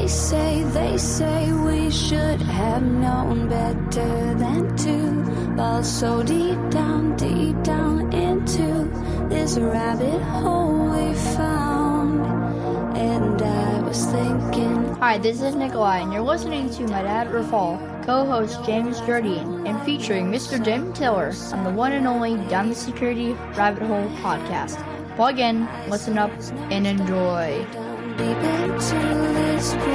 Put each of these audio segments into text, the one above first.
They say we should have known better than to fall so deep down into this rabbit hole we found. And I was thinking. Hi, this is Nikolai, and you're listening to my dad, Rafal, co-host James Jardine, and featuring Mr. Jim Tiller on the one and only Down the Security Rabbit Hole podcast. Plug in, listen up, and enjoy. Deep into this pool of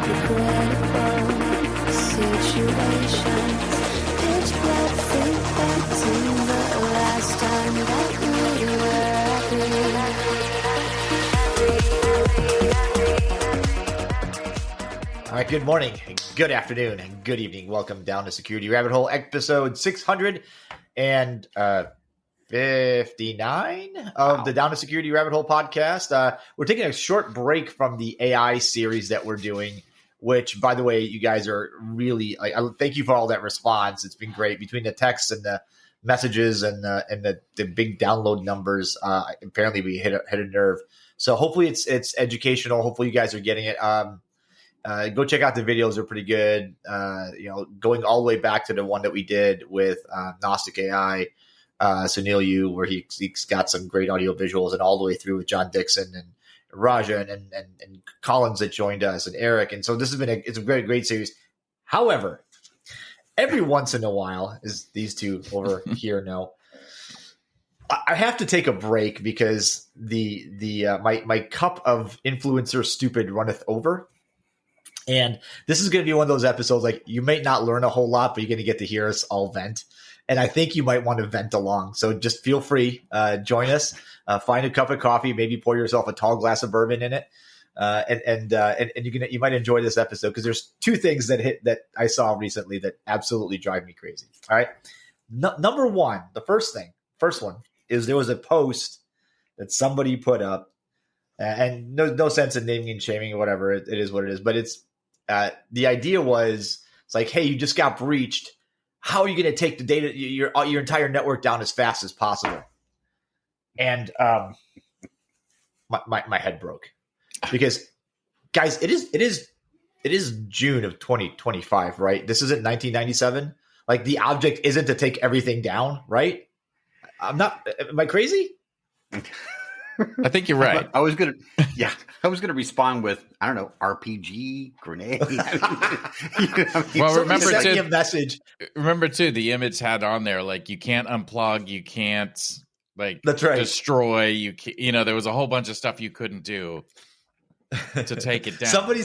regrettable situations. Pitch black, think back to the last time that we were happy. All right, good morning, good afternoon, and good evening. Welcome down to Security Rabbit Hole, episode 659 of the Down to Security Rabbit Hole podcast. We're taking a short break from the AI series that we're doing, which, by the way, you guys are really thank you for all that response. It's been great between the texts and the messages and the big download numbers. Apparently, we hit a nerve. So hopefully, it's educational. Hopefully, you guys are getting it. Go check out the videos; they're pretty good. Going all the way back to the one that we did with Gnostic AI. Sunil Yu, where he's got some great audio visuals, and all the way through with John Dixon and Raja and Collins that joined us, and Eric. And so this has been it's a great series. However, every once in a while, as these two over here know, I have to take a break because my cup of influencer stupid runneth over. And this is going to be one of those episodes, like, you may not learn a whole lot, but you're going to get to hear us all vent. And I think you might want to vent along. So just feel free, join us, find a cup of coffee, maybe pour yourself a tall glass of bourbon in it. And you might enjoy this episode, because there's two things that I saw recently that absolutely drive me crazy. All right. Number one, the first one is there was a post that somebody put up, and no sense in naming and shaming or whatever. It is what it is. But it's the idea was, it's like, hey, you just got breached. How are you going to take the data, your entire network down as fast as possible? And my head broke, because, guys, it is June of 2025, right? This isn't 1997. Like, the object isn't to take everything down, right? Am I crazy? I think you're right. I was gonna respond with, I don't know, RPG grenade. Well, remember too, the image had on there, like, you can't unplug, you can't that's right, destroy, there was a whole bunch of stuff you couldn't do to take it down. Somebody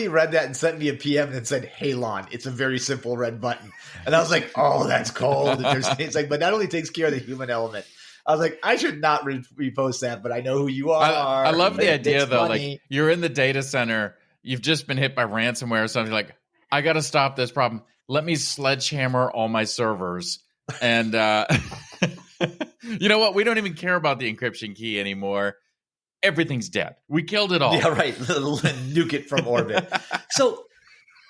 read that and sent me a PM and said, "Hey, Lon, it's a very simple red button," and I was like, "Oh, that's cold." It's like, but that only takes care of the human element. I was like, I should not repost that, but I know who you are. I love the idea, though. Funny. Like, you're in the data center, you've just been hit by ransomware or something. Like, I got to stop this problem. Let me sledgehammer all my servers. And you know what? We don't even care about the encryption key anymore. Everything's dead. We killed it all. Yeah, right. Nuke it from orbit. So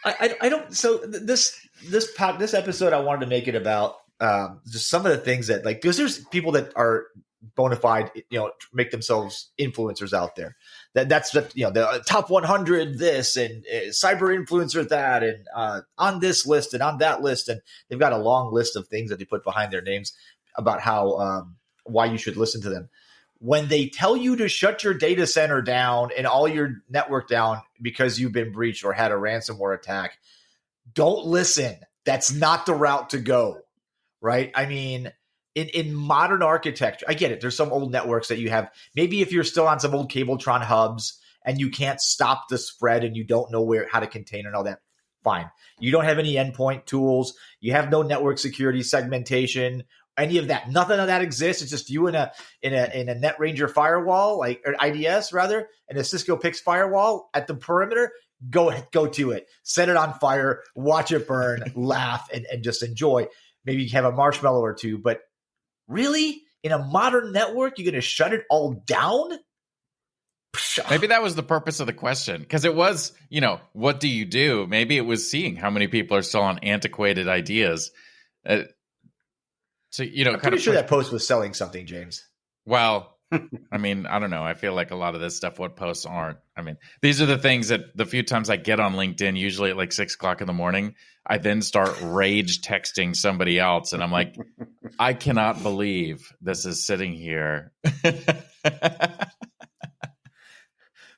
I don't. So this episode, I wanted to make it about just some of the things that, like, because there's people that are bona fide, make themselves influencers out there. That's the top 100 this and cyber influencer that, and on this list and on that list, and they've got a long list of things that they put behind their names about how why you should listen to them. When they tell you to shut your data center down and all your network down because you've been breached or had a ransomware attack, don't listen. That's not the route to go. Right? I mean, in modern architecture, I get it. There's some old networks that you have. Maybe if you're still on some old Cabletron hubs and you can't stop the spread and you don't know how to contain and all that, fine. You don't have any endpoint tools. You have no network security segmentation, any of that. Nothing of that exists. It's just you in a NetRanger firewall, or IDS rather, and a Cisco Pix firewall at the perimeter. Go to it. Set it on fire. Watch it burn. Laugh and just enjoy. Maybe you have a marshmallow or two, but really, in a modern network, you're going to shut it all down? Maybe that was the purpose of the question, because it was, what do you do? Maybe it was seeing how many people are still on antiquated ideas. I'm pretty sure that post was selling something, James. Well, I mean, I don't know. I feel like a lot of this stuff, what posts aren't. I mean, these are the things that the few times I get on LinkedIn, usually at like 6:00 in the morning, I then start rage texting somebody else. And I'm like, I cannot believe this is sitting here.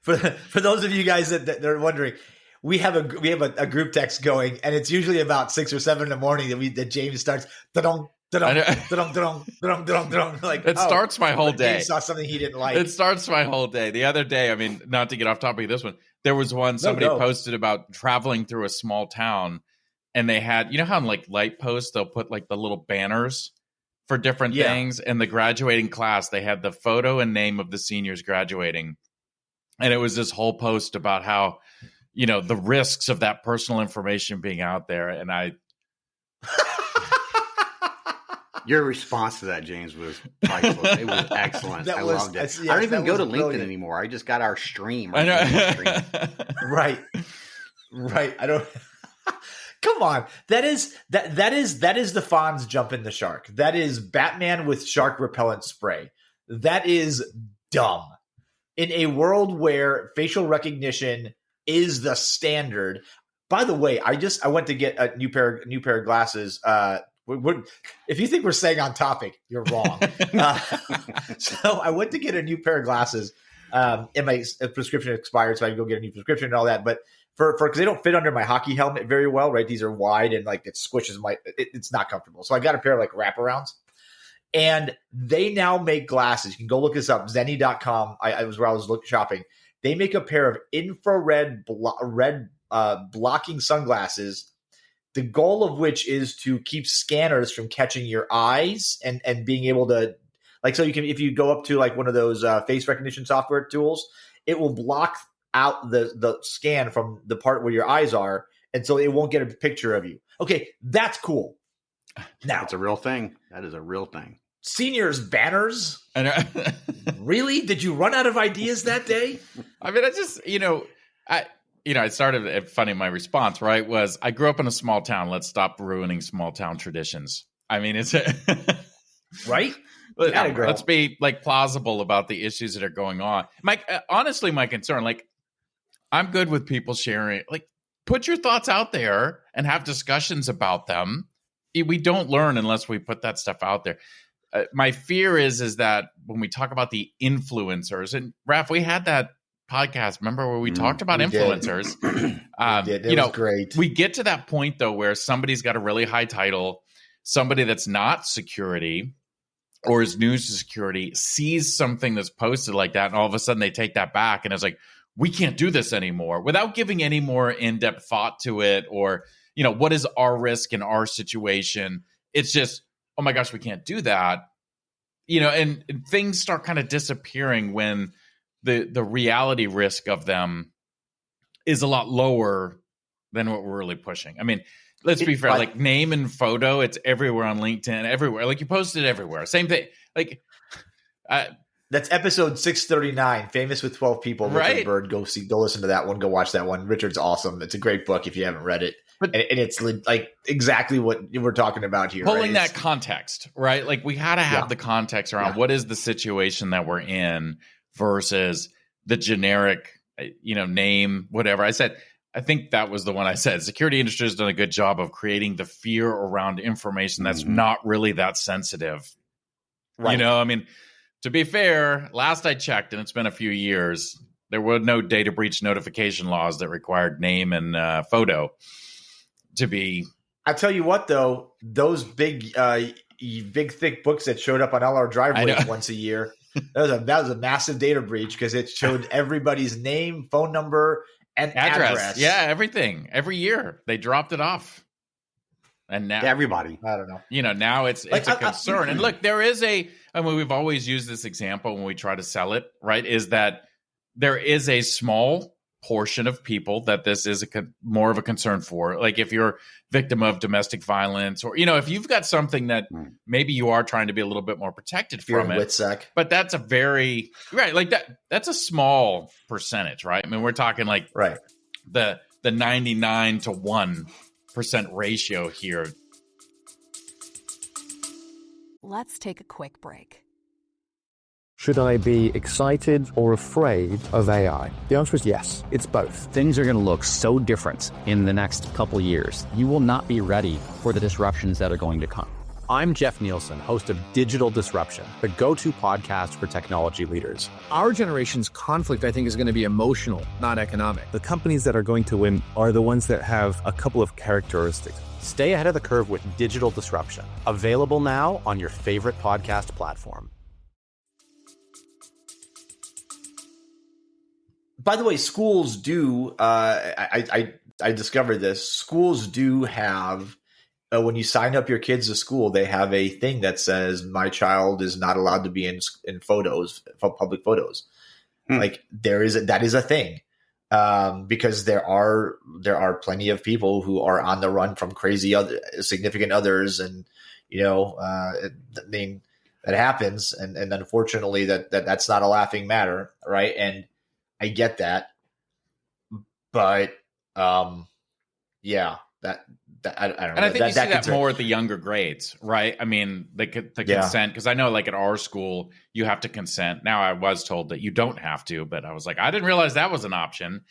For those of you guys that are wondering, we have a group text going, and it's usually about 6 or 7 in the morning that James starts da-dong, da-dong, da-dong, da-dong, da-dong, da-dong, da-dong. Like it starts my whole day. James saw something he didn't like. It starts my whole day. The other day, I mean, not to get off topic of this one, there was one somebody posted about traveling through a small town, and they had, you know how in like light posts they'll put like the little banners for different things, and the graduating class, they had the photo and name of the seniors graduating, and it was this whole post about how, you know, the risks of that personal information being out there. And your response to that, James, was priceless. It was excellent. I loved it. I don't even go to LinkedIn anymore. I just got our stream. I know. Right. I don't. Come on. That is the Fonz jumping the shark. That is Batman with shark repellent spray. That is dumb. In a world where facial recognition is the standard. By the way, I went to get a new pair of glasses. If you think we're staying on topic, you're wrong. So I went to get a new pair of glasses, and my prescription expired, so I can go get a new prescription and all that. But because they don't fit under my hockey helmet very well, right? These are wide and like it squishes it's not comfortable. So I got a pair of like wraparounds. And they now make glasses. You can go look this up. Zenni.com. I was where I was shopping. They make a pair of infrared blocking sunglasses, the goal of which is to keep scanners from catching your eyes and being able to, like, so you can, if you go up to like one of those face recognition software tools, it will block out the scan from the part where your eyes are. And so it won't get a picture of you. Okay, that's cool. Now, it's a real thing. That is a real thing. Seniors banners? Really? Did you run out of ideas that day? I mean, I started funny. My response, right, was I grew up in a small town. Let's stop ruining small town traditions. I mean, it's right. Let's be like plausible about the issues that are going on. Honestly, my concern, like, I'm good with people sharing, like, put your thoughts out there and have discussions about them. We don't learn unless we put that stuff out there. My fear is that when we talk about the influencers, and Raph, we had that podcast, remember, where we talked about influencers. It was great. We get to that point though where somebody's got a really high title, somebody that's not security or is news to security sees something that's posted like that, and all of a sudden they take that back, and it's like, we can't do this anymore, without giving any more in-depth thought to it, or, you know, what is our risk in our situation? It's just, oh my gosh, we can't do that. You know, and things start kind of disappearing when the reality risk of them is a lot lower than what we're really pushing. I mean, let's be fair, like name and photo, it's everywhere on LinkedIn, everywhere. Like you post it everywhere. Same thing. Like that's episode 639, Famous with 12 People. Richard right. Bird. Go listen to that one. Go watch that one. Richard's awesome. It's a great book if you haven't read it. And it's like exactly what we're talking about here. Pulling right? that context, right? Like we had to have the context around what is the situation that we're in versus the generic, name, whatever. I think that was the one I said. Security industry has done a good job of creating the fear around information that's not really that sensitive. Right. You know, I mean, to be fair, last I checked, and it's been a few years, there were no data breach notification laws that required name and photo to be. I tell you what, though, those big thick books that showed up on all our driveways once a year, that was a massive data breach because it showed everybody's name, phone number, and address. Yeah, everything. Every year they dropped it off. And now everybody, I don't know. You know, now it's a concern. And look, we've always used this example when we try to sell it, right? Is that there is a small portion of people that this is more of a concern for. Like if you're victim of domestic violence, or, if you've got something that maybe you are trying to be a little bit more protected from it. Witsec. But that's that's a small percentage, right? I mean, we're talking like the 99 to 1% ratio here. Let's take a quick break. Should I be excited or afraid of AI? The answer is yes, it's both. Things are going to look so different in the next couple of years. You will not be ready for the disruptions that are going to come. I'm Jeff Nielsen, host of Digital Disruption, the go-to podcast for technology leaders. Our generation's conflict, I think, is going to be emotional, not economic. The companies that are going to win are the ones that have a couple of characteristics. Stay ahead of the curve with Digital Disruption. Available now on your favorite podcast platform. By the way, schools do, I discovered this, schools do have, when you sign up your kids to school, they have a thing that says, my child is not allowed to be in photos, public photos. Like that is a thing. Because there are plenty of people who are on the run from crazy significant others. And, I mean, that happens. And unfortunately that's not a laughing matter. Right. And I get that, but yeah, that I don't know. And I think you see that more at the younger grades, right? I mean, the consent, because I know like at our school, you have to consent. Now I was told that you don't have to, but I was like, I didn't realize that was an option.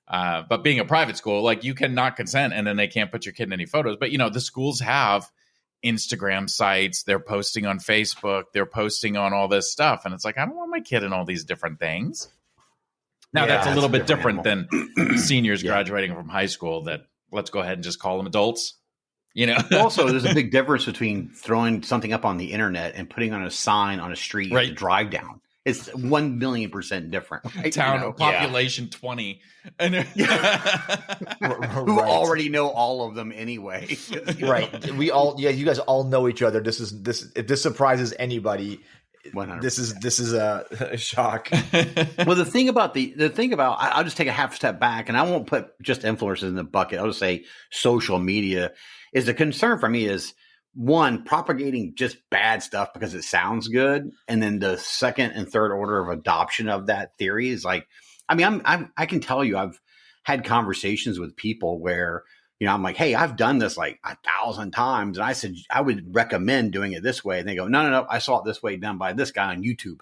But being a private school, like you cannot consent and then they can't put your kid in any photos. But, the schools have Instagram sites. They're posting on Facebook. They're posting on all this stuff. And it's like, I don't want my kid in all these different things. Now, that's a little bit different than seniors graduating from high school that let's go ahead and just call them adults. Also, there's a big difference between throwing something up on the internet and putting on a sign on a street to drive down. It's 1,000,000% different. Right? Town population 20. And who already know all of them anyway. Right. We all, you guys all know each other. This. If this surprises anybody, 100%. This is a shock. Well, the thing about I'll just take a half step back, and I won't put just influencers in the bucket. I'll just say social media is the concern for me is one, propagating just bad stuff because it sounds good, and then the second and third order of adoption of that theory is like, I mean, I can tell you I've had conversations with people where I'm like, hey, I've done this like 1,000 times. And I said, I would recommend doing it this way. And they go, no, I saw it this way done by this guy on YouTube.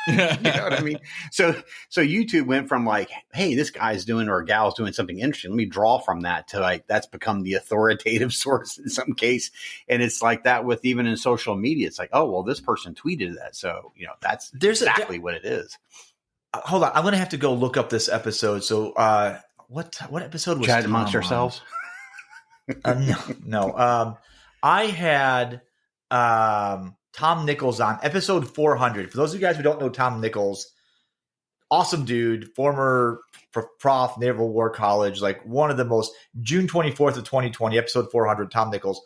You know what I mean? So YouTube went from like, hey, this guy's doing or gal's doing something interesting. Let me draw from that to like, that's become the authoritative source in some case. And it's like that with even in social media. It's like, oh, well, this person tweeted that. So, there's exactly what it is. Hold on. I'm going to have to go look up this episode. So what episode was Chat amongst ourselves? No. I had Tom Nichols on episode 400. For those of you guys who don't know Tom Nichols, awesome dude, former prof, Naval War College, like one of the most, June 24th of 2020, episode 400, Tom Nichols.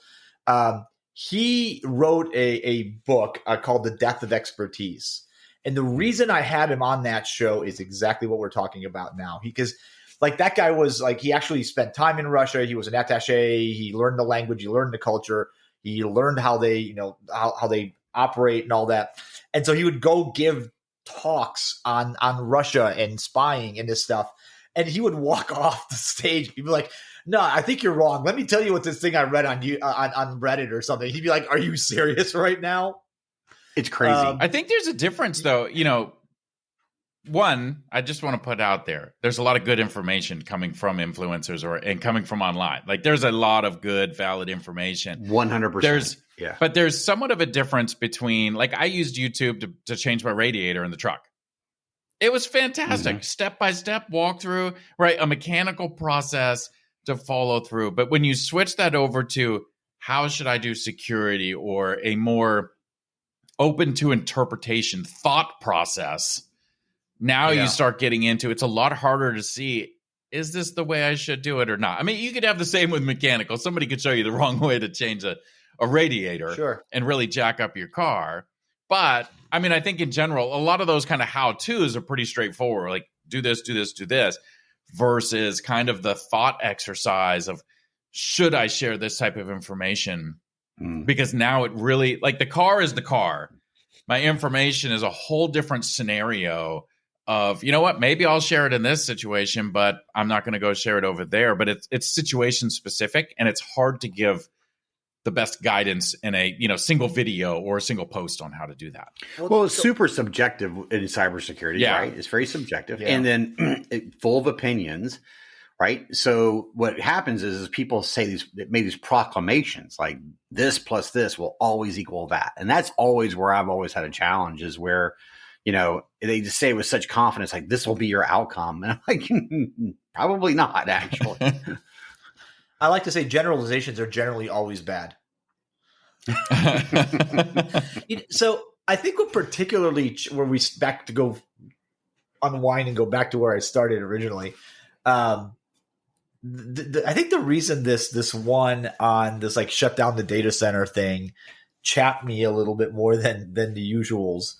He wrote a book called The Death of Expertise. And the reason I had him on that show is exactly what we're talking about now. Because like that guy was like, he actually spent time in Russia. He was an attaché. He learned the language. He learned the culture. He learned how they, how they operate and all that. And so he would go give talks on Russia and spying and this stuff. And he would walk off the stage. He'd be like, no, I think you're wrong. Let me tell you what this thing I read on Reddit or something. He'd be like, are you serious right now? It's crazy. I think there's a difference though. One, I just want to put out there's a lot of good information coming from influencers and coming from online. Like there's a lot of good, valid information. 100%. But there's somewhat of a difference between, like I used YouTube to change my radiator in the truck. It was fantastic. Step-by-step walkthrough, right? A mechanical process to follow through. But when you switch that over to how should I do security or a more open to interpretation thought process, now you start getting into, it's a lot harder to see, is this the way I should do it or not? I mean, you could have the same with mechanical. Somebody could show you the wrong way to change a radiator and really jack up your car. But I mean, I think in general, a lot of those kind of how-tos are pretty straightforward. Like do this, do this, do this, versus kind of the thought exercise of, should I share this type of information? Because now it really, like the car is the car. My information is a whole different scenario of, you know what, maybe I'll share it in this situation, but I'm not going to go share it over there. But it's situation specific, and it's hard to give the best guidance in a single video or a single post on how to do that. Well, it's super subjective in cybersecurity, right? It's very subjective, and then full of opinions, right? So what happens is people make these proclamations like this plus this will always equal that, and that's always where I've always had a challenge is where they just say it with such confidence, like this will be your outcome, and I'm like, probably not actually. I like to say generalizations are generally always bad. So I think what particularly where we back to go unwind and go back to where I started originally. I think the reason this one on this like shut down the data center thing chapped me a little bit more than the usuals.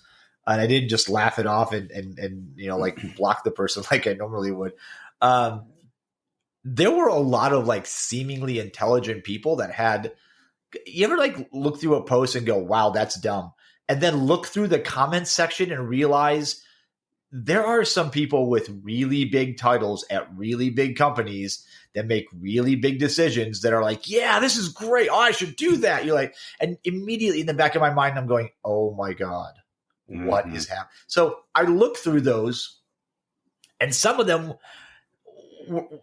And I didn't just laugh it off and like block the person like I normally would. There were a lot of like seemingly intelligent people that had. You ever like look through a post and go, "Wow, that's dumb," and then look through the comments section and realize there are some people with really big titles at really big companies that make really big decisions that are like, "Yeah, this is great. Oh, I should do that." You're like, and immediately in the back of my mind, I'm going, "Oh my God, what is happening?" So I look through those, and some of them.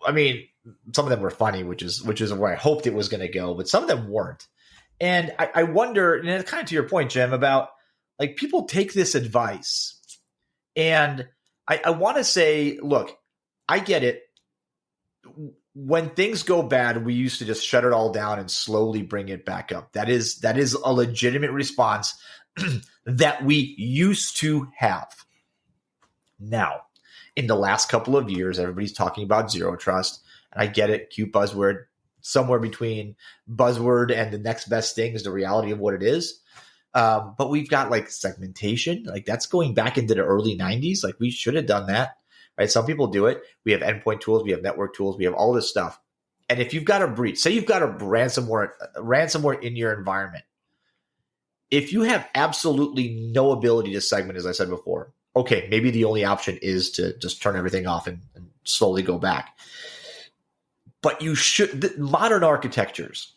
I mean, some of them were funny, which is where I hoped it was going to go, but some of them weren't. And I wonder, and it's kind of to your point, Jim, about like people take this advice, and I want to say, look, I get it. When things go bad, we used to just shut it all down and slowly bring it back up. That is a legitimate response that we used to have. Now, in the last couple of years, everybody's talking about zero trust. And I get it, cute buzzword. Somewhere between buzzword and the next best thing is the reality of what it is. But we've got like segmentation. Like that's going back into the early 90s. Like we should have done that. Right? Some people do it. We have endpoint tools. We have network tools. We have all this stuff. And if you've got a breach, say you've got a ransomware in your environment. If you have absolutely no ability to segment, as I said before, okay, maybe the only option is to just turn everything off and slowly go back. But you should, modern architectures,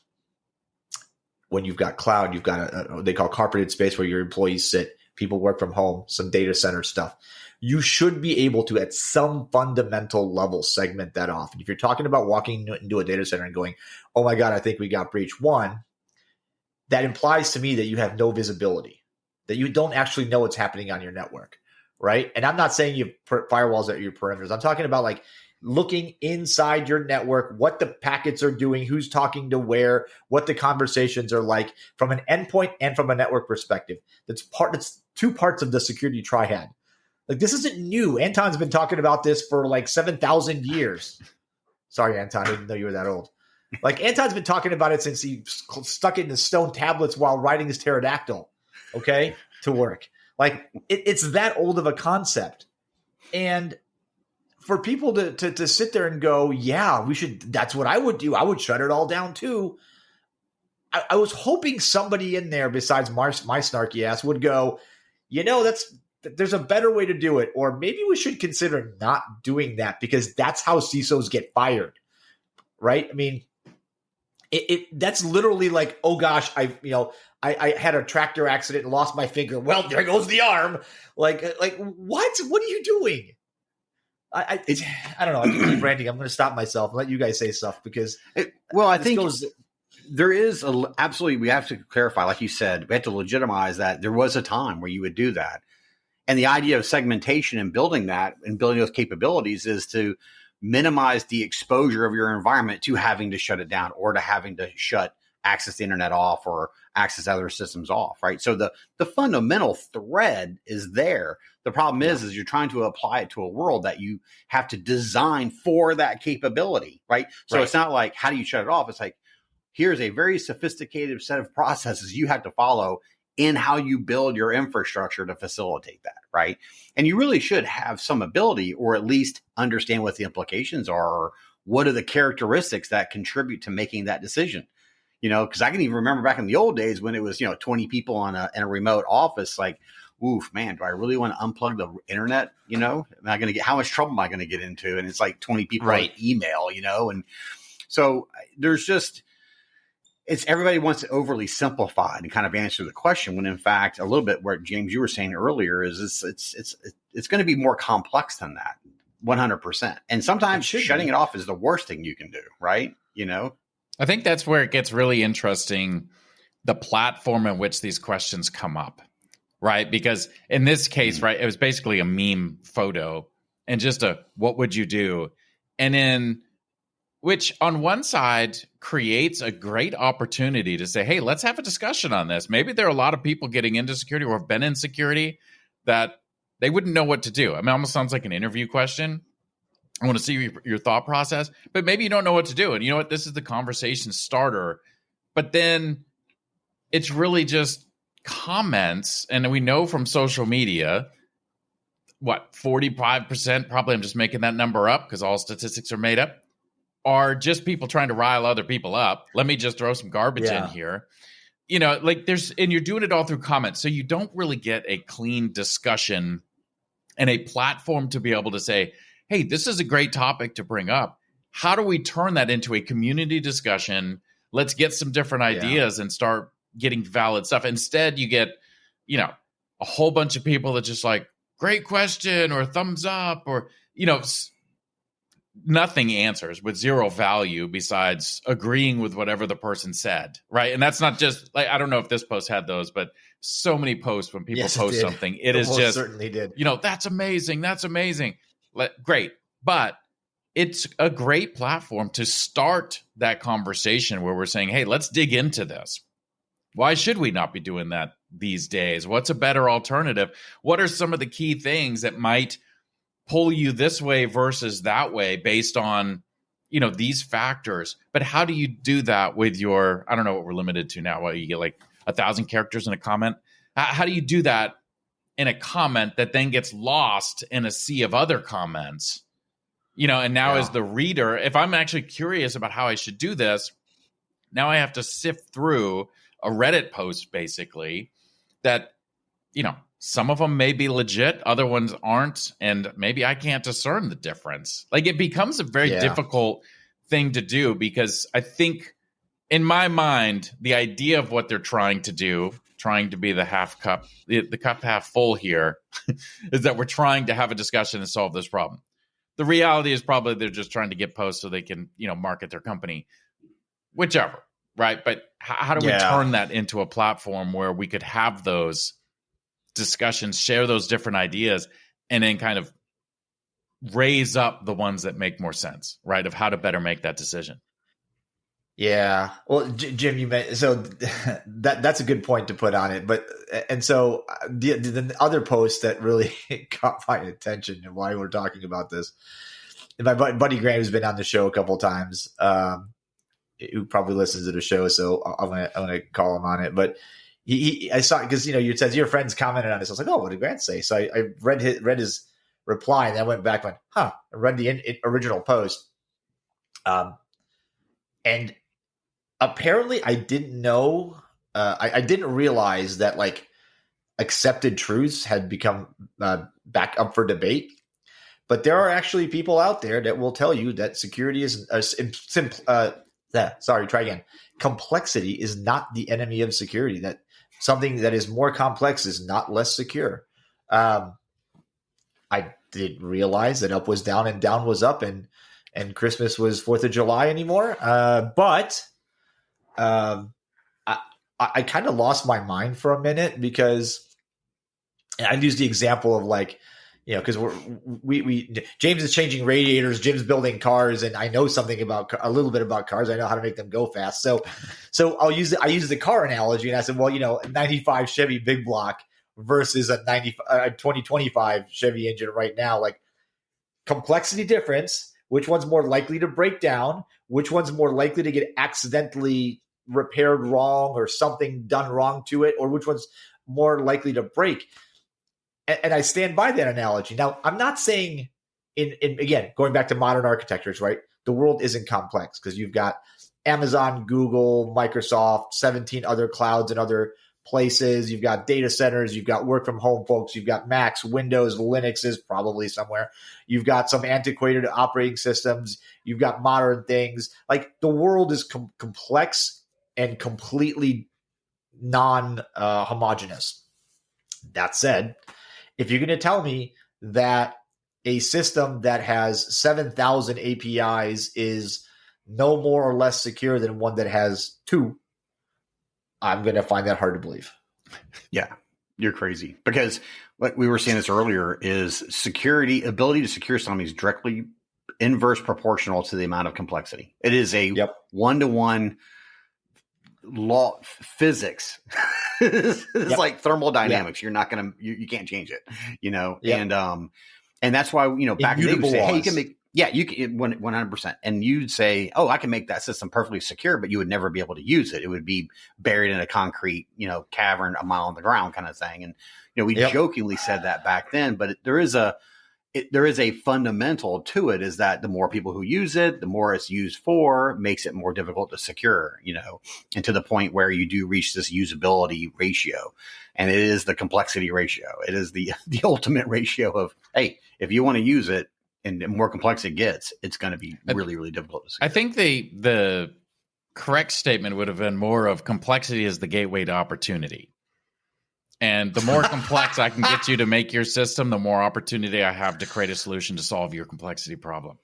when you've got cloud, you've got they call carpeted space where your employees sit, people work from home, some data center stuff. You should be able to, at some fundamental level, segment that off. And if you're talking about walking into a data center and going, oh my God, I think we got breached, one, that implies to me that you have no visibility, that you don't actually know what's happening on your network. Right. And I'm not saying you have firewalls at your perimeters. I'm talking about like looking inside your network, what the packets are doing, who's talking to where, what the conversations are like from an endpoint and from a network perspective. That's two parts of the security triad. Like this isn't new. Anton's been talking about this for like 7,000 years. Sorry, Anton, I didn't know you were that old. Like Anton's been talking about it since he stuck it in his stone tablets while riding his pterodactyl, okay, to work. Like it's that old of a concept. And for people to sit there and go, yeah, we should, that's what I would do. I would shut it all down too. I was hoping somebody in there besides my snarky ass would go, there's a better way to do it. Or maybe we should consider not doing that because that's how CISOs get fired. Right. I mean, that's literally like, oh gosh, I had a tractor accident and lost my finger. Well, there goes the arm. Like what? What are you doing? I don't know. I keep ranting. I'm going to stop myself and let you guys say stuff because. I think there is absolutely. We have to clarify, like you said, we have to legitimize that there was a time where you would do that, and the idea of segmentation and building that and building those capabilities is to minimize the exposure of your environment to having to shut it down or to having to access the internet off or access other systems off, right? So the fundamental thread is there. The problem is you're trying to apply it to a world that you have to design for that capability, right? So It's not like, how do you shut it off? It's like, here's a very sophisticated set of processes you have to follow in how you build your infrastructure to facilitate that, right? And you really should have some ability or at least understand what the implications are or what are the characteristics that contribute to making that decision. Because I can even remember back in the old days when it was, 20 people in a remote office, like, oof, man, do I really want to unplug the internet? Am I going to how much trouble am I going to get into? And it's like 20 people on email, and so there's just, it's everybody wants to overly simplify and kind of answer the question when in fact a little bit where James, you were saying earlier is it's going to be more complex than that. 100%. And sometimes shutting it off is the worst thing you can do. Right. I think that's where it gets really interesting. The platform in which these questions come up, right? Because in this case, right, it was basically a meme photo and just what would you do? And in which on one side creates a great opportunity to say, hey, let's have a discussion on this. Maybe there are a lot of people getting into security or have been in security that they wouldn't know what to do. I mean, it almost sounds like an interview question. I want to see your thought process, but maybe you don't know what to do. And you know what? This is the conversation starter. But then it's really just comments. And we know from social media, 45%, probably I'm just making that number up because all statistics are made up, are just people trying to rile other people up. Let me just throw some garbage in here. And you're doing it all through comments. So you don't really get a clean discussion and a platform to be able to say, hey, this is a great topic to bring up. How do we turn that into a community discussion? Let's get some different ideas and start getting valid stuff. Instead, you get, a whole bunch of people that just like, great question or thumbs up or, nothing answers with zero value besides agreeing with whatever the person said. Right. And that's not just like, I don't know if this post had those, but so many posts when people post something, it is just, certainly did. That's amazing. That's amazing. Great. But it's a great platform to start that conversation where we're saying, hey, let's dig into this. Why should we not be doing that these days? What's a better alternative? What are some of the key things that might pull you this way versus that way based on, these factors? But how do you do that with your, I don't know what we're limited to now. You get like 1,000 characters in a comment. How do you do that in a comment that then gets lost in a sea of other comments? And now as the reader, if I'm actually curious about how I should do this, now I have to sift through a Reddit post basically that, some of them may be legit, other ones aren't, and maybe I can't discern the difference. Like it becomes a very difficult thing to do because I think in my mind, the idea of what they're trying to do, trying to be the cup half full here, is that we're trying to have a discussion and solve this problem. The reality is probably they're just trying to get posts so they can, market their company, whichever, right? But how do we turn that into a platform where we could have those discussions, share those different ideas, and then kind of raise up the ones that make more sense, right? Of how to better make that decision. Yeah. Well, Jim, you meant, so that's a good point to put on it. But, and so the other post that really caught my attention and why we're talking about this, and my buddy Grant, who's been on the show a couple of times, who probably listens to the show. So I'm going to call him on it, but I saw, because, you said your friends commented on this. I was like, oh, what did Grant say? So I read his reply, and then I went back and went, I read the original post. And apparently I didn't know, I didn't realize that like accepted truths had become back up for debate. But there are actually people out there that will tell you that security is complexity is not the enemy of security, that something that is more complex is not less secure. I didn't realize that up was down and down was up and Christmas was 4th of July anymore. But I kind of lost my mind for a minute because I used the example of like, because we James is changing radiators, Jim's building cars, and I know something about a little bit about cars. I know how to make them go fast. So I use the car analogy, and I said, well, a 95 Chevy big block versus a 2025 Chevy engine right now, like complexity difference. Which one's more likely to break down? Which one's more likely to get accidentally repaired wrong or something done wrong to it? Or which one's more likely to break? And I stand by that analogy. Now, I'm not saying, again, going back to modern architectures, right? The world isn't complex because you've got Amazon, Google, Microsoft, 17 other clouds and other places. You've got data centers. You've got work from home folks. You've got Macs, Windows, Linux is probably somewhere. You've got some antiquated operating systems. You've got modern things. Like the world is complex and completely non-homogeneous. That said, if you're going to tell me that a system that has 7,000 APIs is no more or less secure than one that has 2, I'm going to find that hard to believe. Yeah, you're crazy. Because what we were saying this earlier is ability to secure something is directly inverse proportional to the amount of complexity. It is a one-to-one law physics. It's like thermodynamics. You're not going to, you can't change it, and that's why, back in the day we say, hey, you can make, you can 100%. And you'd say, oh, I can make that system perfectly secure, but you would never be able to use it. It would be buried in a concrete, cavern a mile on the ground kind of thing. And, we jokingly said that back then, but there is a fundamental to it, is that the more people who use it, the more it's used for, makes it more difficult to secure, and to the point where you do reach this usability ratio. And it is the complexity ratio. It is the ultimate ratio of, hey, if you want to use it and the more complex it gets, it's going to be really, really difficult to secure. I think the correct statement would have been more of complexity is the gateway to opportunity. And the more complex I can get you to make your system, the more opportunity I have to create a solution to solve your complexity problem.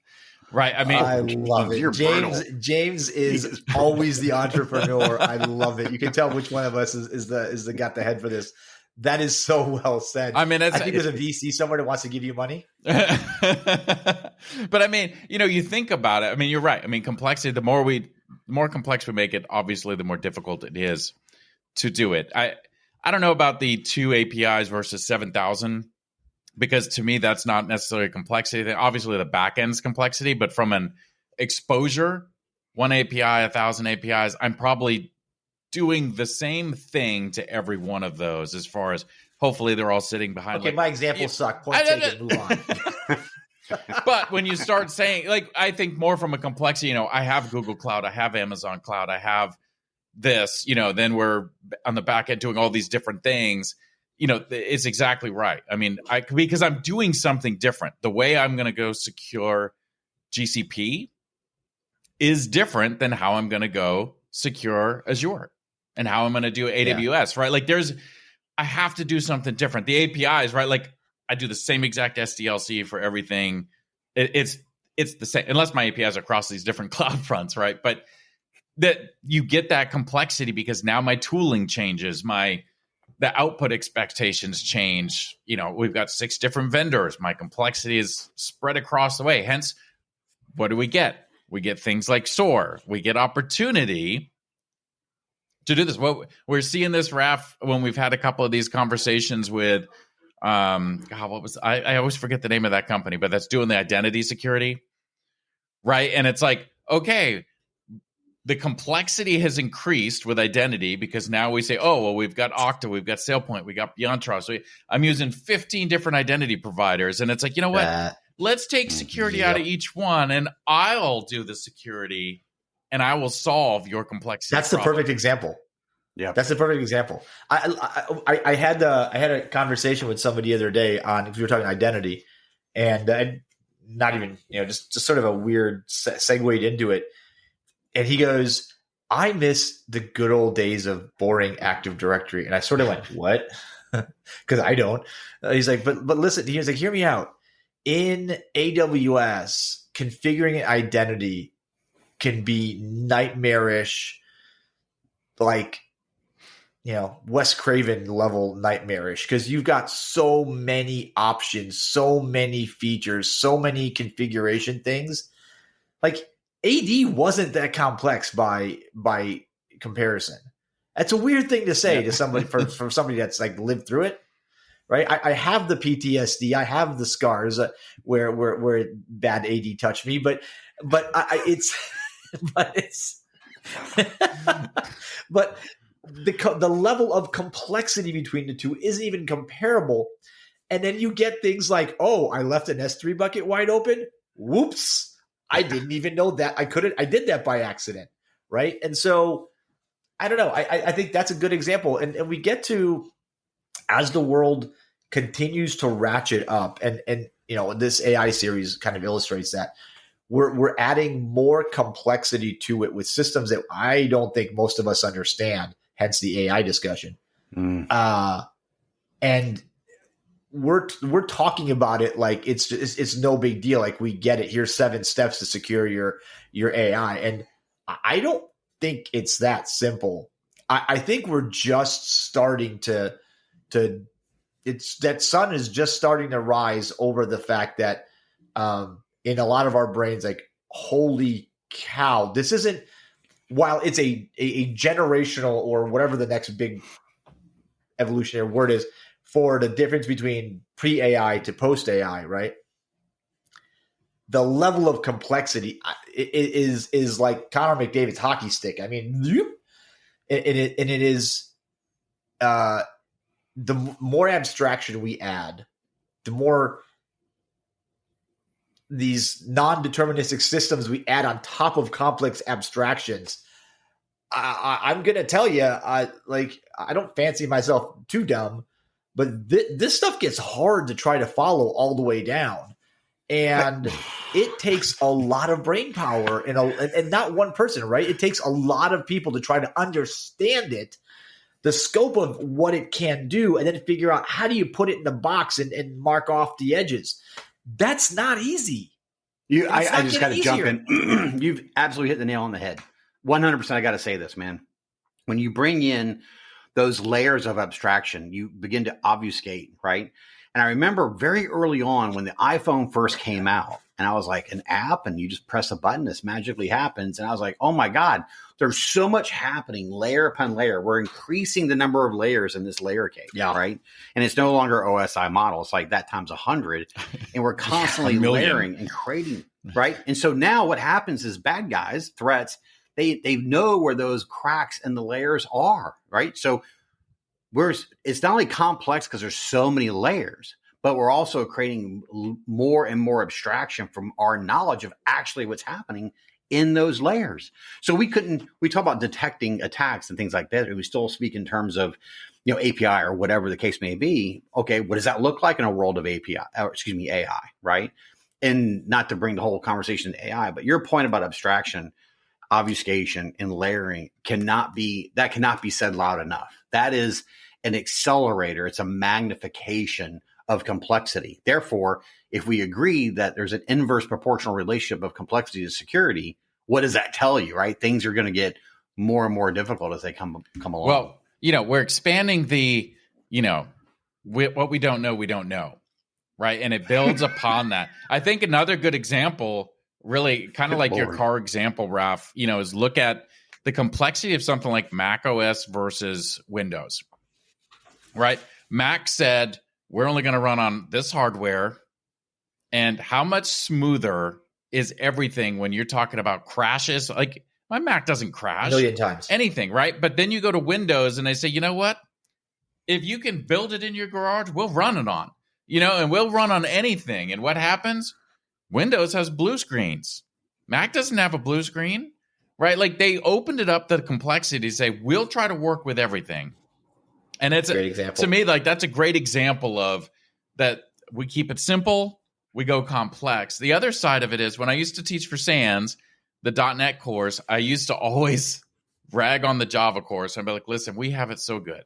Right. I mean, I love it. James is always the entrepreneur. I love it. You can tell which one of us is the got the head for this. That is so well said. I mean, I think there's a VC somewhere that wants to give you money. But I mean, you think about it. I mean, you're right. I mean, complexity, the more complex we make it, obviously, the more difficult it is to do it. I don't know about the 2 APIs versus 7,000, because to me, that's not necessarily complexity. Obviously, the backend's complexity, but from an exposure, 1 API, 1,000 APIs, I'm probably doing the same thing to every one of those, as far as hopefully they're all sitting behind. Okay, my example sucked. Point taken. Move on. But when you start saying, I think more from a complexity, I have Google Cloud, I have Amazon Cloud, I have this, then we're on the back end doing all these different things. It's exactly right. I mean, because I'm doing something different. The way I'm going to go secure GCP is different than how I'm going to go secure Azure and how I'm going to do AWS, right? I have to do something different. The APIs, right? I do the same exact SDLC for everything. It's the same, unless my APIs are across these different cloud fronts, right? But that you get that complexity because now my tooling changes, the output expectations change. We've got 6 different vendors. My complexity is spread across the way. Hence, what do we get? We get things like SOAR. We get opportunity to do this. What we're seeing this, Raph, when we've had a couple of these conversations with, I always forget the name of that company, but that's doing the identity security, right? And it's like, okay, the complexity has increased with identity because now we say, oh, well, we've got Okta, we've got SailPoint, we got BeyondTrust. So I'm using 15 different identity providers. And it's like, you know what? Let's take security out of each one and I'll do the security and I will solve your complexity. That's the perfect example. Yeah, that's the perfect example. I had a conversation with somebody the other day on, we were talking identity, and not even, just sort of a weird segued into it. And he goes, I miss the good old days of boring Active Directory. And I sort of went, what? Because I don't. He's like, but listen, he was like, hear me out. In AWS, configuring an identity can be nightmarish, Wes Craven level nightmarish, because you've got so many options, so many features, so many configuration things. AD wasn't that complex by comparison. That's a weird thing to say to somebody from somebody that's lived through it, right? I have the PTSD, I have the scars where bad AD touched me, but the level of complexity between the two isn't even comparable. And then you get things like, oh, I left an S3 bucket wide open. Whoops. I didn't even know that. I did that by accident. Right. And so I don't know. I think that's a good example. And we get to, as the world continues to ratchet up, and this AI series kind of illustrates that, we're adding more complexity to it with systems that I don't think most of us understand, hence the AI discussion. And we're talking about it like it's no big deal. Like, we get it. Here's 7 steps to secure your AI. And I don't think it's that simple. I think we're just starting to that sun is just starting to rise over the fact that in a lot of our brains, like, holy cow, this isn't, while it's a generational or whatever the next big evolutionary word is for the difference between pre-AI to post-AI, right? The level of complexity is like Connor McDavid's hockey stick. I mean, it is the more abstraction we add, the more these non-deterministic systems we add on top of complex abstractions. I'm going to tell you, I don't fancy myself too dumb, but this stuff gets hard to try to follow all the way down. And it takes a lot of brain power and not one person, right? It takes a lot of people to try to understand it, the scope of what it can do, and then figure out how do you put it in the box and mark off the edges. That's not easy. I just got to jump in. You've absolutely hit the nail on the head. 100%. I got to say this, man. When you bring in those layers of abstraction, you begin to obfuscate, right? And I remember very early on when the iPhone first came out, and I was like, an app, and you just press a button, this magically happens. And I was like, oh my God, there's so much happening layer upon layer. We're increasing the number of layers in this layer cake, right? And it's no longer OSI model. It's like that times 100. And we're constantly layering and creating, right? And so now what happens is bad guys, threats, they know where those cracks in the layers are, right? So it's not only complex because there's so many layers, but we're also creating more and more abstraction from our knowledge of actually what's happening in those layers. So we talk about detecting attacks and things like that. We still speak in terms of, API or whatever the case may be. Okay, what does that look like in a world of AI, right? And not to bring the whole conversation to AI, but your point about abstraction, obfuscation, and layering cannot be said loud enough. That is an accelerator. It's a magnification of complexity. Therefore, if we agree that there's an inverse proportional relationship of complexity to security, what does that tell you, right? Things are going to get more and more difficult as they come along. Well, we're expanding the, what we don't know, right? And it builds upon that. I think another good example, really kind of like your car example, Raf, is look at the complexity of something like Mac OS versus Windows, right? Mac said, we're only going to run on this hardware. And how much smoother is everything when you're talking about crashes? Like, my Mac doesn't crash. 1,000,000 times. Anything, right? But then you go to Windows and they say, you know what? If you can build it in your garage, we'll run it on, and we'll run on anything. And what happens? Windows has blue screens. Mac doesn't have a blue screen, right? Like, they opened it up to the complexity to say, we'll try to work with everything. And it's great example. To me, like, that's a great example of that. We keep it simple, we go complex. The other side of it is when I used to teach for SANS, the .NET course, I used to always rag on the Java course. I'd be like, listen, we have it so good.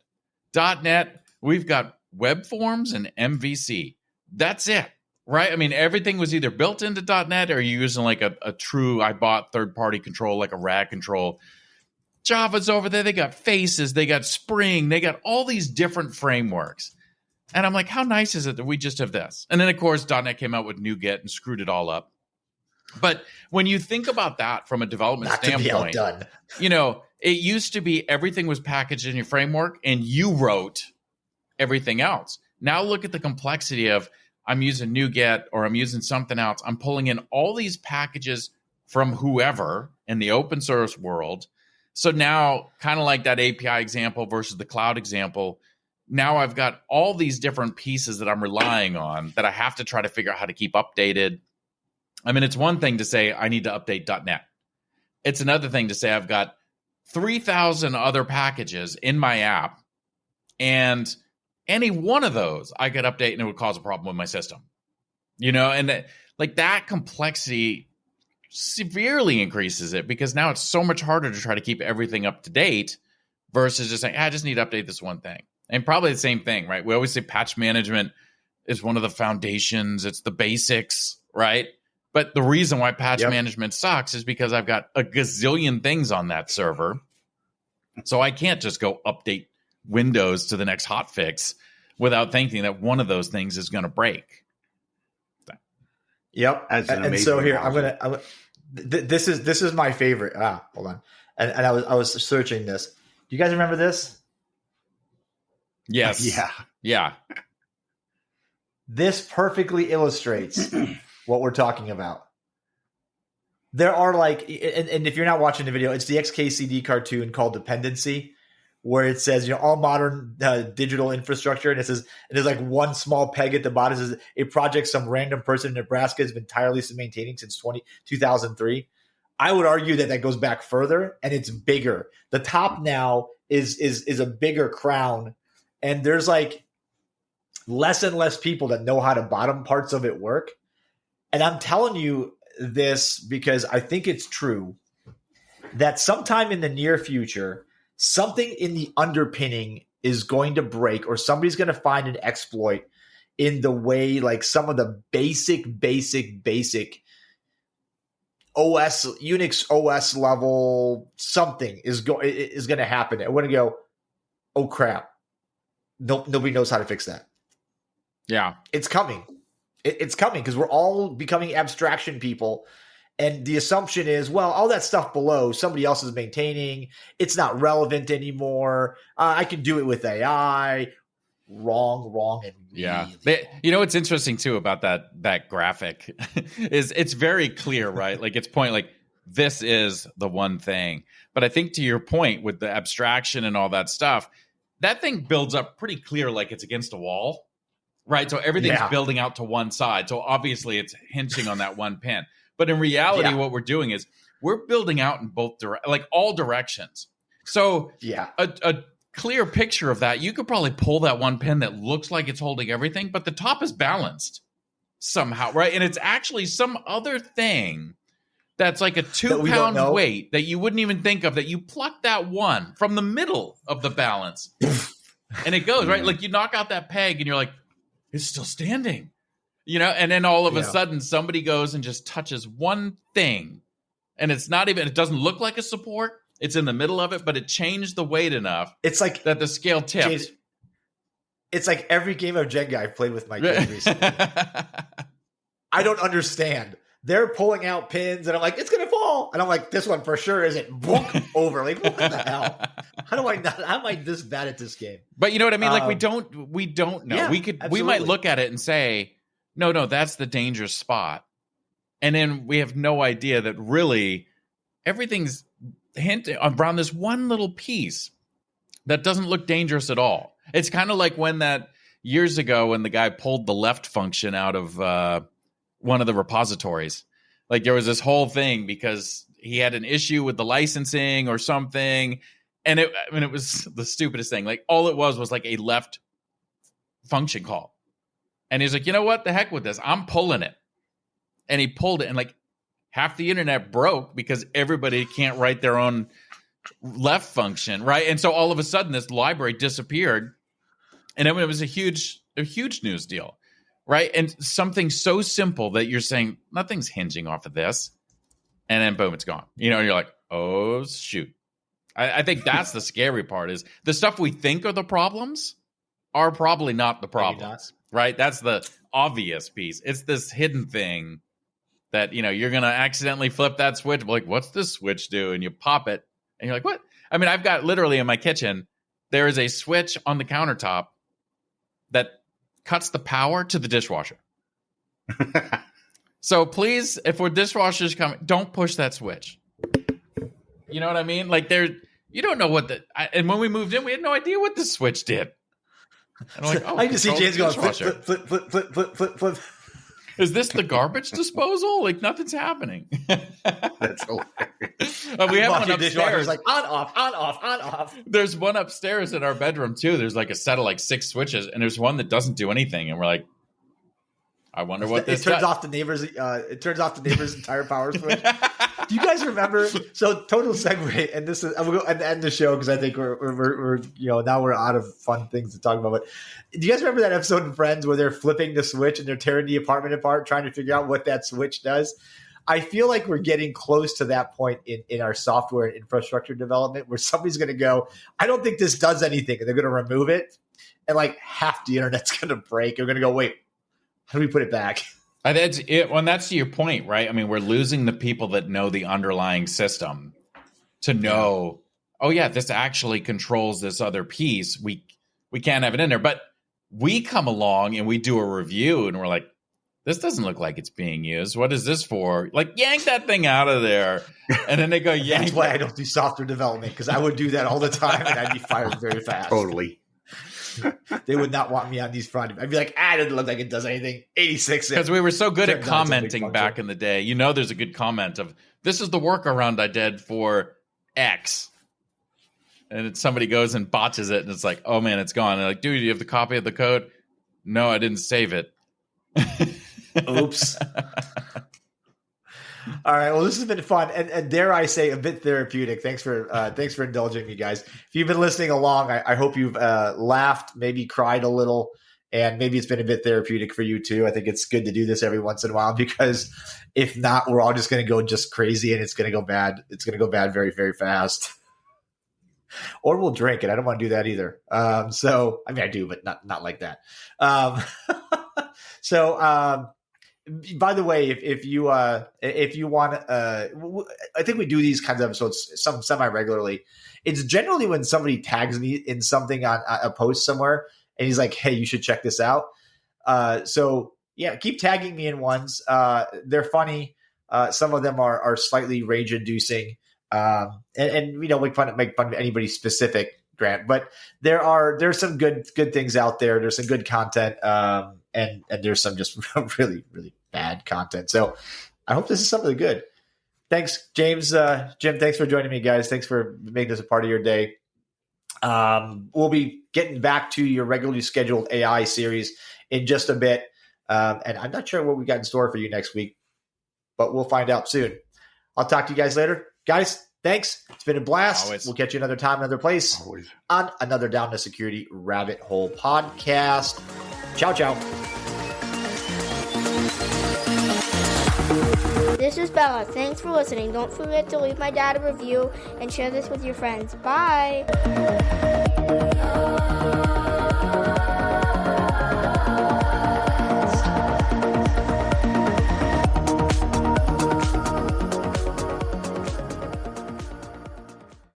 .NET, we've got web forms and MVC. That's it, right? I mean, everything was either built into .NET or you're using like a true, I bought third-party control, like a RAG control. Java's over there. They got Faces. They got Spring. They got all these different frameworks. And I'm like, how nice is it that we just have this? And then, of course, .NET came out with NuGet and screwed it all up. But when you think about that from a development standpoint, it used to be everything was packaged in your framework and you wrote everything else. Now look at the complexity of I'm using NuGet or I'm using something else. I'm pulling in all these packages from whoever in the open source world. So now, kind of like that API example versus the cloud example, now I've got all these different pieces that I'm relying on that I have to try to figure out how to keep updated. I mean, it's one thing to say I need to update .NET. It's another thing to say I've got 3,000 other packages in my app, and any one of those I could update and it would cause a problem with my system. And like that complexity severely increases it because now it's so much harder to try to keep everything up to date versus just saying, I just need to update this one thing. And probably the same thing, right? We always say patch management is one of the foundations. It's the basics, right? But the reason why patch management sucks is because I've got a gazillion things on that server. So I can't just go update Windows to the next hotfix without thinking that one of those things is going to break. Yep. And so here, this is my favorite. Hold on. And I was searching this. Do you guys remember this? Yes. Yeah. This perfectly illustrates what we're talking about. There are like, and if you're not watching the video, it's the XKCD cartoon called Dependency, where it says, all modern digital infrastructure, and there's like one small peg at the bottom. It says a project some random person in Nebraska has been tirelessly maintaining since 2003. I would argue that goes back further, and it's bigger. The top now is a bigger crown, and there's like less and less people that know how the bottom parts of it work. And I'm telling you this because I think it's true that sometime in the near future, something in the underpinning is going to break, or somebody's going to find an exploit in the way, like some of the basic OS, Unix OS level something is going to happen. And we're going to go, oh crap, nobody knows how to fix that. Yeah, it's coming. It's coming because we're all becoming abstraction people. And the assumption is, well, all that stuff below, somebody else is maintaining. It's not relevant anymore. I can do it with AI. Wrong. And yeah. What's interesting, too, about that graphic is it's very clear, right? Like it's point like this is the one thing. But I think to your point with the abstraction and all that stuff, that thing builds up pretty clear like it's against a wall. Right. So everything's building out to one side. So obviously it's hinging on that one pin. But in reality, what we're doing is we're building out in both all directions. So a clear picture of that, you could probably pull that one pin that looks like it's holding everything, but the top is balanced somehow. Right. And it's actually some other thing that's like a 2-pound weight that you wouldn't even think of, that you pluck that one from the middle of the balance and it goes right. Like you knock out that peg and you're like, it's still standing, and then all of a sudden somebody goes and just touches one thing and it doesn't look like a support. It's in the middle of it, but it changed the weight enough. It's like that the scale tipped. James, it's like every game of Jenga I've played with my kids recently. I don't understand. They're pulling out pins and I'm like, it's going to fall. And I'm like, this one for sure isn't. Book over. Like, what the hell? How am I this bad at this game? But you know what I mean? Like we don't know. Yeah, we might look at it and say, no, that's the dangerous spot. And then we have no idea that really everything's hinting around this one little piece that doesn't look dangerous at all. It's kind of like when that years ago when the guy pulled the left function out of one of the repositories. Like there was this whole thing because he had an issue with the licensing or something. And it was the stupidest thing. Like all it was like a left function call. And he's like, you know what? The heck with this. I'm pulling it. And he pulled it and like half the internet broke because everybody can't write their own left function. Right. And so all of a sudden this library disappeared. And it was a huge news deal. Right. And something so simple that you're saying nothing's hinging off of this. And then boom, it's gone. And you're like, oh, shoot. I think that's the scary part is the stuff we think are the problems are probably not the problems. Right. That's the obvious piece. It's this hidden thing that, you're going to accidentally flip that switch. Like, what's this switch do? And you pop it and you're like, what? I mean, I've got literally in my kitchen, there is a switch on the countertop that cuts the power to the dishwasher. So please, if we're dishwashers coming, don't push that switch. You know what I mean? Like you don't know what and when we moved in, we had no idea what the switch did. And I'm like, I just see James going flip. Is this the garbage disposal? Like nothing's happening. That's hilarious. We have one upstairs. Like on, off. There's one upstairs in our bedroom too. There's like a set of like 6 switches, and there's one that doesn't do anything. And we're like, I wonder what it turns off the neighbor's. It turns off the neighbor's entire power switch. Do you guys remember? So total segue, and this is I'm going to end the show because I think we're now we're out of fun things to talk about. But do you guys remember that episode in Friends where they're flipping the switch and they're tearing the apartment apart, trying to figure out what that switch does? I feel like we're getting close to that point in our software and infrastructure development where somebody's going to go, I don't think this does anything, and they're going to remove it, and like half the internet's going to break. We're going to go, wait, how do we put it back? That's it. Well, that's to your point, right? I mean, we're losing the people that know the underlying system to know, oh yeah, this actually controls this other piece. We can't have it in there. But we come along and we do a review and we're like, this doesn't look like it's being used. What is this for? Like, yank that thing out of there. And then they go, yank. That's why I don't do software development, because I would do that all the time and I'd be fired very fast. Totally. They would not want me on these projects. I'd be like, it doesn't look like it does anything. 86. Because we were so good at commenting back in the day. You know, there's a good comment of, this is the workaround I did for X. And somebody goes and botches it, and it's like, oh man, it's gone. And they're like, dude, you have the copy of the code? No, I didn't save it. Oops. All right. Well, this has been fun, and dare I say, a bit therapeutic. Thanks for indulging me, guys. If you've been listening along, I hope you've laughed, maybe cried a little, and maybe it's been a bit therapeutic for you too. I think it's good to do this every once in a while, because if not, we're all just going to go just crazy, and it's going to go bad. It's going to go bad very, very fast. Or we'll drink it. I don't want to do that either. So I mean, I do, but not like that. By the way, if you want, I think we do these kinds of episodes some semi-regularly. It's generally when somebody tags me in something on a post somewhere, and he's like, "Hey, you should check this out." So yeah, keep tagging me in ones. They're funny. Some of them are slightly rage-inducing, and make fun of anybody specific, Grant. But there's some good things out there. There's some good content. And there's some just really, really bad content. So I hope this is something good. Thanks, James. Jim, thanks for joining me, guys. Thanks for making this a part of your day. We'll be getting back to your regularly scheduled AI series in just a bit. And I'm not sure what we got in store for you next week, but we'll find out soon. I'll talk to you guys later. Guys, thanks. It's been a blast. Always. We'll catch you another time, another place on another Down to Security Rabbit Hole podcast. Ciao, ciao. This is Bella. Thanks for listening. Don't forget to leave my dad a review and share this with your friends. Bye.